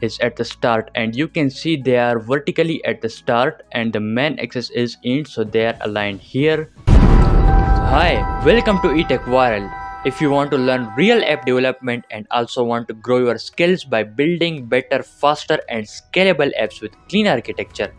is at the start, and you can see they are vertically at the start and the main axis is int, so they are aligned here. Hi, welcome to eTechViral. If you want to learn real app development and also want to grow your skills by building better, faster and scalable apps with clean architecture,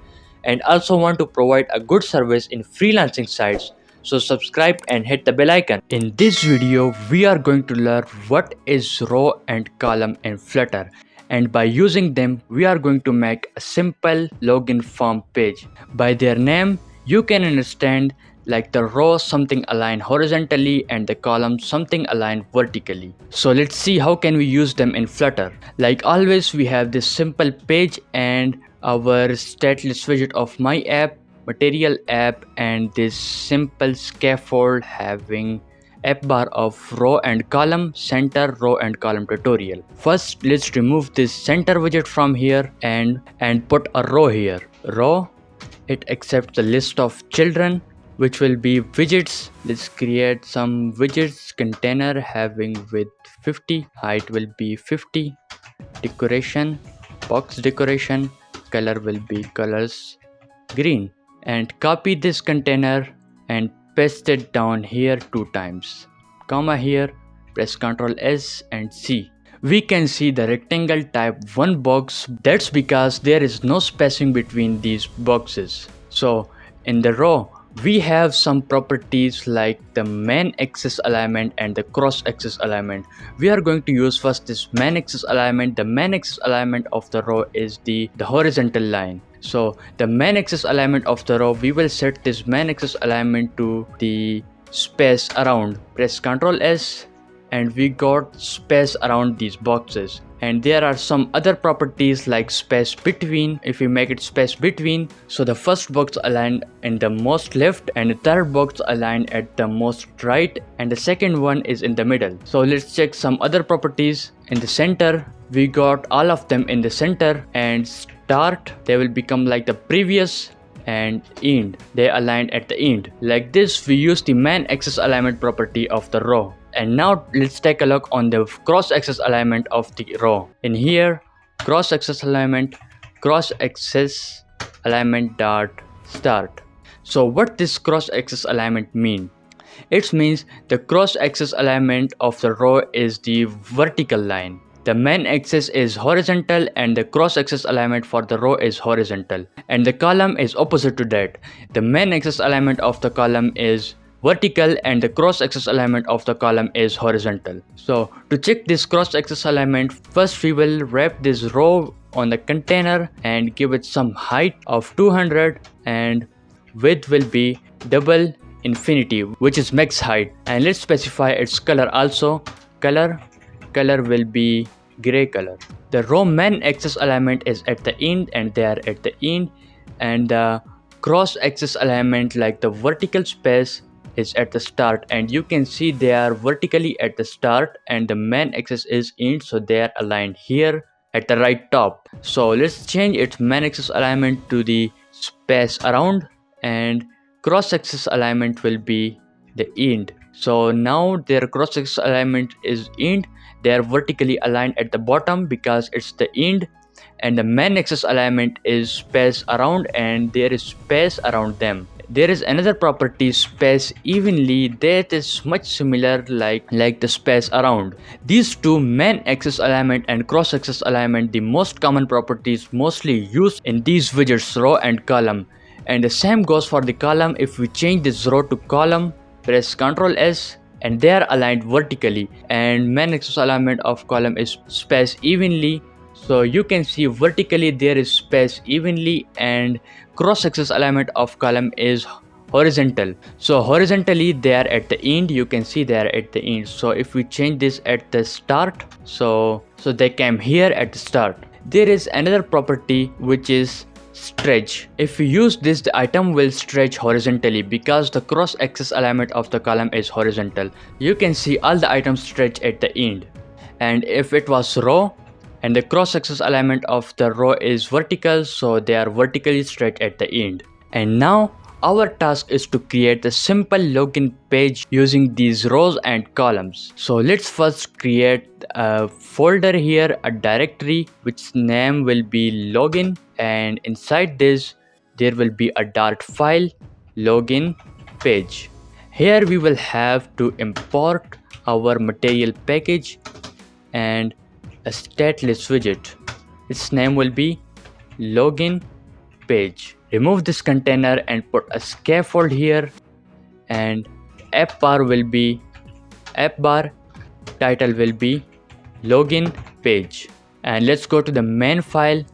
and also want to provide a good service in freelancing sites, so subscribe and hit the bell icon. In this video, we are going to learn what is row and column in Flutter, and by using them, we are going to make a simple login form page. By their name, you can understand like the row something aligned horizontally and the column something aligned vertically. So let's see how can we use them in Flutter. Like always, we have this simple page and our stateless widget of my app, material app, and this simple scaffold having app bar of row and column, center, row and column tutorial. First, let's remove this center widget from here and put a row here. Row, it accepts the list of children, which will be widgets. Let's create some widgets container having width 50, height will be 50, decoration, box decoration, color will be colors green, and copy this container and paste it down here 2 times, comma here, press Ctrl S and C. We can see the rectangle type 1 box. That's because there is no spacing between these boxes. So in the row, we have some properties like the main axis alignment and the cross axis alignment. We are going to use first this main axis alignment. The main axis alignment of the row is the horizontal line. So the main axis alignment of the row, we will set this main axis alignment to the space around. Press Ctrl S and we got space around these boxes. And there are some other properties like space between. If we make it space between, so the first box aligned in the most left and the third box aligned at the most right and the second one is in the middle. So let's check some other properties. In the center, we got all of them in the center, and start, they will become like the previous, and end, they aligned at the end. Like this, we use the main axis alignment property of the row. And now let's take a look on the cross axis alignment of the row. In here, cross axis alignment dot start. So what this cross axis alignment mean? It means the cross axis alignment of the row is the vertical line. The main axis is horizontal and the cross axis alignment for the row is horizontal, and the column is opposite to that. The main axis alignment of the column is vertical and the cross axis alignment of the column is horizontal. So to check this cross axis alignment, first we will wrap this row on the container and give it some height of 200 and width will be double infinity, which is max height. And let's specify its color also. Color will be gray color. The row main axis alignment is at the end and they are at the end, and the cross axis alignment like the vertical space is at the start, and you can see they are vertically at the start and the main axis is end, so they are aligned here at the right top. So let's change its main axis alignment to the space around, and cross axis alignment will be the end. So now their cross axis alignment is end. They are vertically aligned at the bottom because it's the end, and the main axis alignment is space around and there is space around them. There is another property, space evenly, that is much similar like the space around. These two, main axis alignment and cross axis alignment, the most common properties mostly used in these widgets, row and column. And the same goes for the column. If we change this row to column, press Ctrl S, and they are aligned vertically, and main axis alignment of column is space evenly. So you can see vertically there is space evenly, and cross axis alignment of column is horizontal. So horizontally they are at the end. You can see they are at the end. So if we change this at the start, so they came here at the start. There is another property which is stretch. If we use this, the item will stretch horizontally because the cross axis alignment of the column is horizontal. You can see all the items stretch at the end. And if it was row and the cross axis alignment of the row is vertical, so they are vertically stretched at the end. And now Our task is to create a simple login page using these rows and columns. So let's first create a folder here, a directory which name will be login, and inside this there will be a dart file login page. Here we will have to import our material package and a stateless widget. Its name will be login page. Remove this container and put a scaffold here, and app bar will be app bar, title will be login page. And let's go to the main file,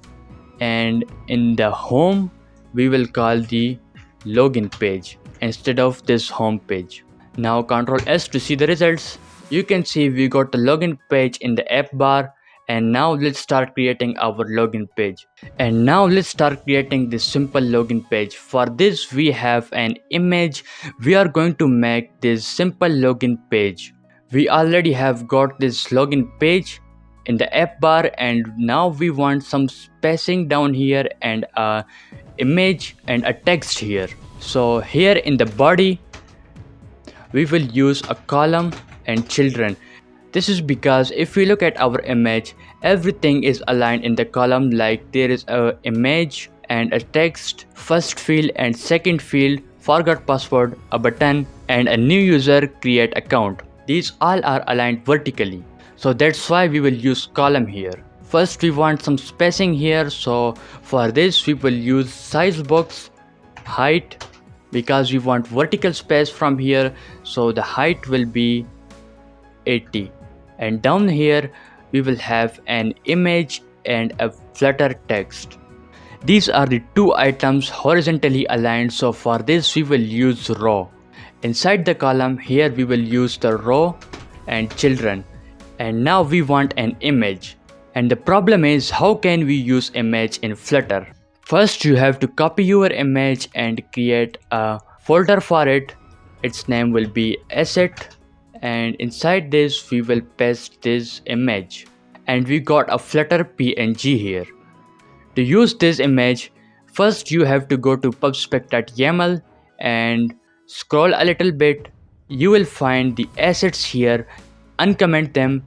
and in the home we will call the login page instead of this home page. Now Ctrl S to see the results. You can see we got the login page in the app bar. And now let's start creating our login page. And now let's start creating this simple login page. For this we have an image. We are going to make this simple login page. We already have got this login page in the app bar, and now we want some spacing down here and a image and a text here. So here in the body we will use a column and children. This is because if we look at our image, everything is aligned in the column, like there is a image and a text, first field and second field, forgot password, a button, and a new user create account. These all are aligned vertically. So that's why we will use column here. First we want some spacing here, so for this we will use size box height, because we want vertical space from here, so the height will be 80. And down here we will have an image and a Flutter text. These are the two items horizontally aligned, so for this we will use row. Inside the column here we will use the row and children. And now we want an image. And the problem is, how can we use image in Flutter? First you have to copy your image and create a folder for it. Its name will be asset. And inside this we will paste this image, and we got a Flutter PNG here. To use this image, first you have to go to pubspec.yaml and scroll a little bit. You will find the assets here, uncomment them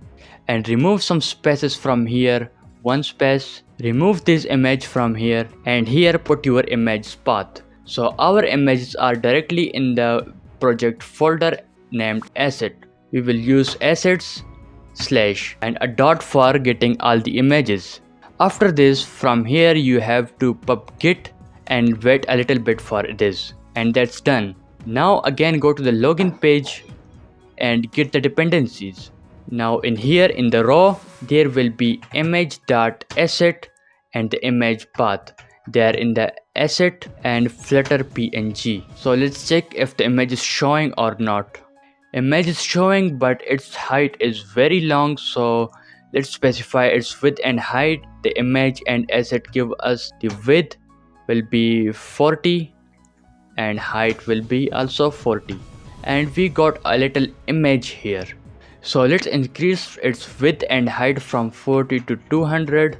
and remove some spaces from here, one space. Remove this image from here, and here put your image path. So our images are directly in the project folder named asset. We will use assets / and a dot for getting all the images. After this, from here you have to pub git and wait a little bit for this, and that's done. Now again go to the login page and get the dependencies. Now in here in the row there will be image.asset and the image path. They are in the asset and Flutter PNG. So let's check if the image is showing or not. Image is showing, but its height is very long, so let's specify its width and height. The image and asset give us the width will be 40 and height will be also 40, and we got a little image here. So let's increase its width and height from 40 to 200,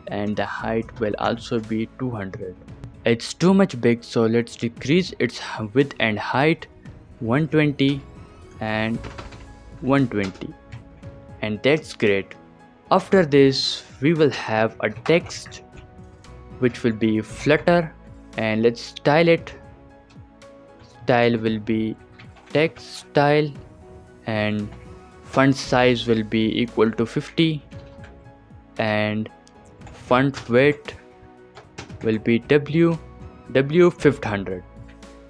and the height will also be 200. It's too much big, so let's decrease its width and height 120 and 120, and that's great. After this we will have a text which will be Flutter, and let's style it. Style will be text style, and font size will be equal to 50, and font weight will be W 500.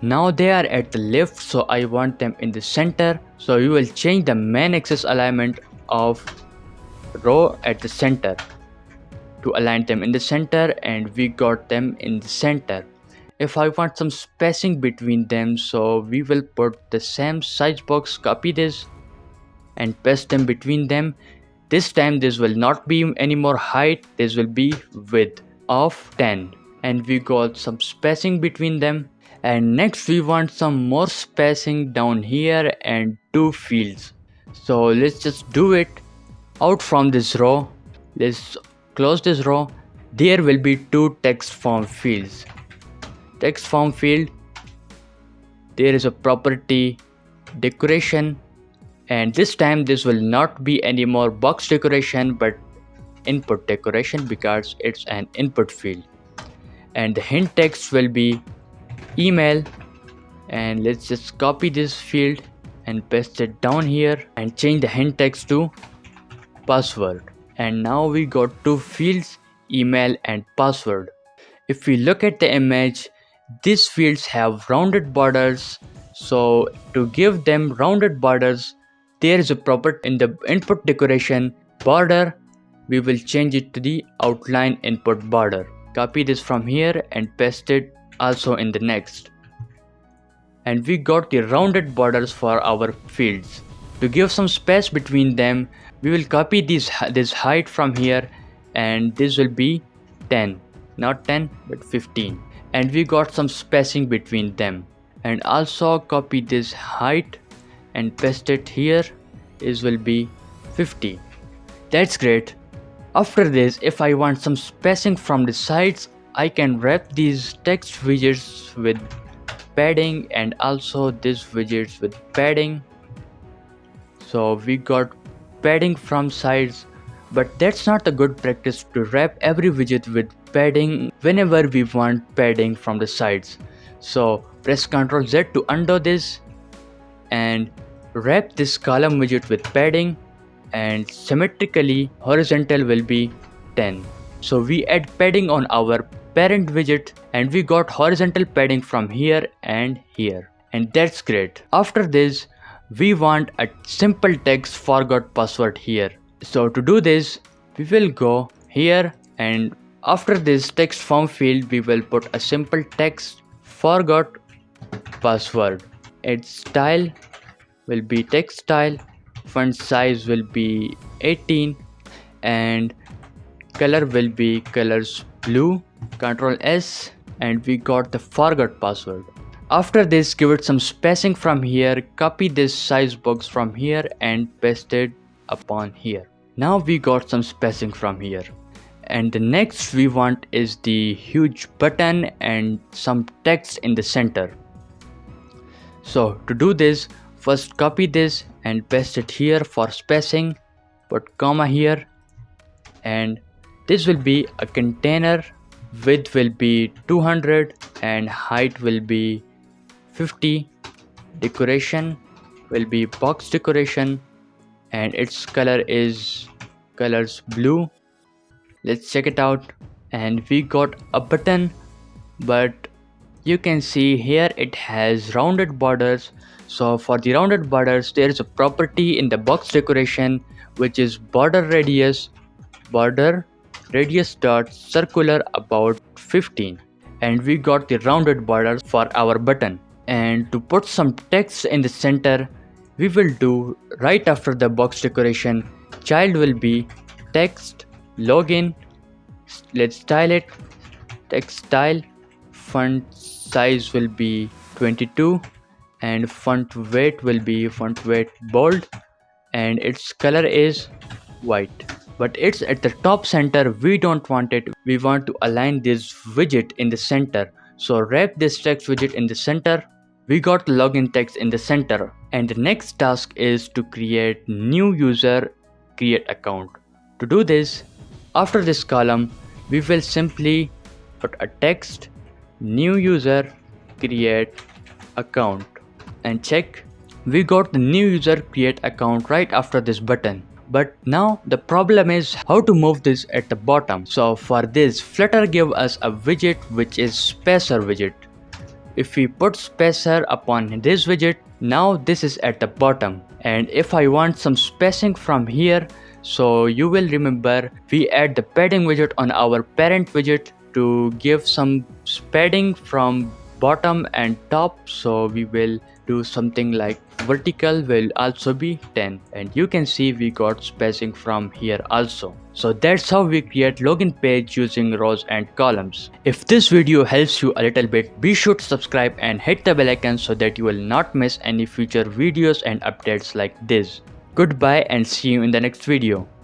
Now they are at the left, so I want them in the center. So we will change the main axis alignment of row at the center to align them in the center, and we got them in the center. If I want some spacing between them, so we will put the same size box, copy this and paste them between them. This time this will not be any more height, this will be width of 10, and we got some spacing between them. And next we want some more spacing down here and 2 fields. So let's just do it. Out from this row, let's close this row. There will be 2 text form fields. Text form field there is a property decoration, and this time this will not be any more box decoration but input decoration because it's an input field. And the hint text will be email, and let's just copy this field and paste it down here and change the hint text to password. And now we got two fields, email and password. If we look at the image, these fields have rounded borders, so to give them rounded borders, there is a property in the input decoration border. We will change it to the outline input border. Copy this from here and paste it also in the next. And we got the rounded borders for our fields. To give some space between them, we will copy this height from here, and this will be 10, not 10 but 15. And we got some spacing between them. And also copy this height and paste it here. This will be 50. That's great. After this, if I want some spacing from the sides, I can wrap these text widgets with padding and also these widgets with padding. So we got padding from sides, but that's not a good practice to wrap every widget with padding whenever we want padding from the sides. So press Ctrl Z to undo this and wrap this column widget with padding, and symmetrically horizontal will be 10. So we add padding on our parent widget and we got horizontal padding from here and here, and that's great. After this, we want a simple text forgot password here. So to do this, we will go here, and after this text form field we will put a simple text forgot password. Its style will be text style, font size will be 18, and color will be colors blue. Ctrl S, and we got the forgot password. After this, give it some spacing from here, copy this size box from here and paste it upon here. Now we got some spacing from here. And the next we want is the huge button and some text in the center. So to do this, first copy this and paste it here for spacing, put comma here, and this will be a container. Width will be 200 and height will be 50. Decoration will be box decoration and its color is colors blue. Let's check it out, and we got a button, but you can see here it has rounded borders. So for the rounded borders, there is a property in the box decoration which is border radius dot circular about 15, and we got the rounded borders for our button. And to put some text in the center, we will do right after the box decoration. Child will be text login. Let's style it text style. Font size will be 22 and font weight will be font weight bold, and its color is white. But it's at the top center. We don't want it. We want to align this widget in the center. So wrap this text widget in the center. We got login text in the center. And the next task is to create new user, create account. To do this, after this column, we will simply put a text, new user, create account, and check. We got the new user create account right after this button. But now the problem is how to move this at the bottom. So for this, Flutter gave us a widget which is spacer widget. If we put spacer upon this widget, now this is at the bottom. And if I want some spacing from here, so you will remember we add the padding widget on our parent widget to give some padding from bottom and top. So we will do something like vertical will also be 10, and you can see we got spacing from here also. So that's how we create login page using rows and columns. If this video helps you a little bit, be sure to subscribe and hit the bell icon so that you will not miss any future videos and updates like this. Goodbye and see you in the next video.